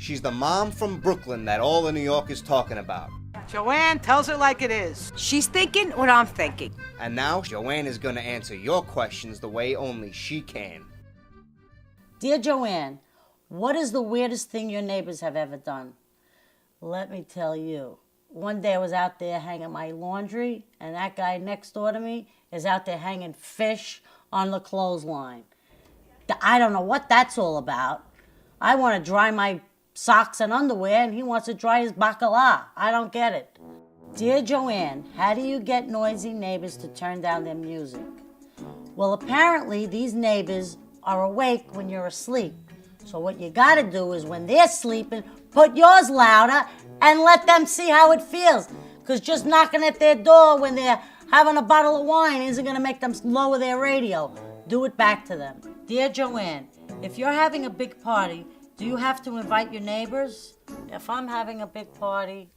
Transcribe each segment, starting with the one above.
She's the mom from Brooklyn that all of New York is talking about. JoAnn tells it like it is. She's thinking what I'm thinking. And now JoAnn is going to answer your questions the way only she can. Dear JoAnn, what is the weirdest thing your neighbors have ever done? Let me tell you. One day I was out there hanging my laundry, and that guy next door to me is out there hanging fish on the clothesline. I don't know what that's all about. I want to dry my socks and underwear, and he wants to dry his bacala. I don't get it. Dear JoAnn, how do you get noisy neighbors to turn down their music? Well, apparently these neighbors are awake when you're asleep. So what you got to do is when they're sleeping, put yours louder and let them see how it feels. Because just knocking at their door when they're having a bottle of wine isn't going to make them lower their radio. Do it back to them. Dear JoAnn, if you're having a big party, do you have to invite your neighbors? If I'm having a big party,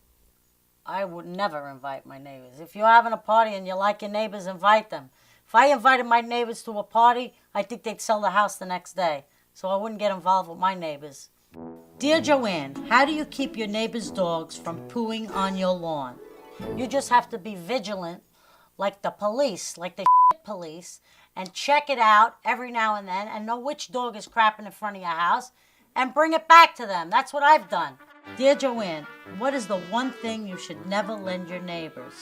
I would never invite my neighbors. If you're having a party and you like your neighbors, invite them. If I invited my neighbors to a party, I think they'd sell the house the next day. So I wouldn't get involved with my neighbors. Dear JoAnn, how do you keep your neighbors' dogs from pooing on your lawn? You just have to be vigilant, like the police, like the police, and check it out every now and then and know which dog is crapping in front of your house and bring it back to them. That's what I've done. Dear JoAnn, what is the one thing you should never lend your neighbors?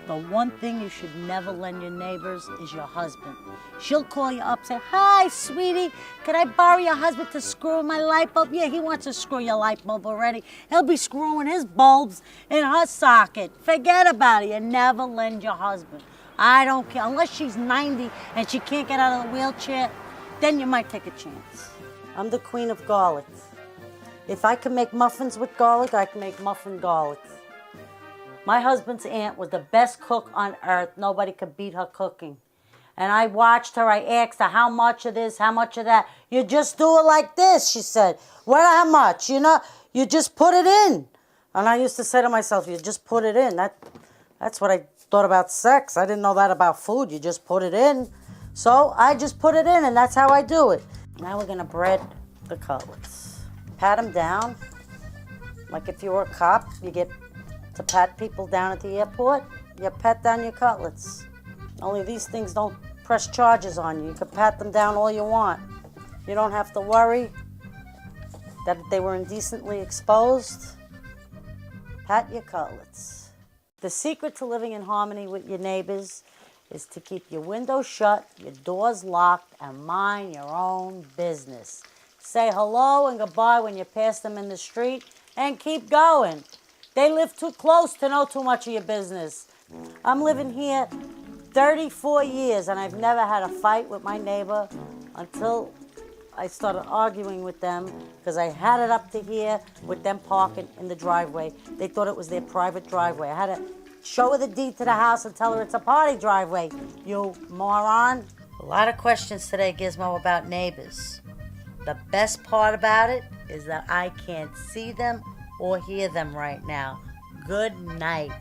The one thing you should never lend your neighbors is your husband. She'll call you up, say, "Hi, sweetie, could I borrow your husband to screw my light bulb?" Yeah, he wants to screw your light bulb already. He'll be screwing his bulbs in her socket. Forget about it. You never lend your husband. I don't care. Unless she's 90 and she can't get out of the wheelchair, then you might take a chance. I'm the queen of garlic. If I can make muffins with garlic, I can make muffin garlic. My husband's aunt was the best cook on earth. Nobody could beat her cooking. And I watched her. I asked her, how much of this, how much of that? You just do it like this, she said. Well, how much? You know, you just put it in. And I used to say to myself, you just put it in. That's what I thought about sex. I didn't know that about food. You just put it in. So I just put it in, and that's how I do it. Now we're going to bread the cutlets. Pat them down. Like if you were a cop, you get to pat people down at the airport, you pat down your cutlets. Only these things don't press charges on you. You can pat them down all you want. You don't have to worry that they were indecently exposed. Pat your cutlets. The secret to living in harmony with your neighbors is to keep your windows shut, your doors locked, and mind your own business. Say hello and goodbye when you pass them in the street, and keep going. They live too close to know too much of your business. I'm living here 34 years, and I've never had a fight with my neighbor until I started arguing with them because I had it up to here with them parking in the driveway. They thought it was their private driveway. I had to show her the deed to the house and tell her it's a party driveway, you moron. A lot of questions today, Gizmo, about neighbors. The best part about it is that I can't see them or hear them right now. Good night.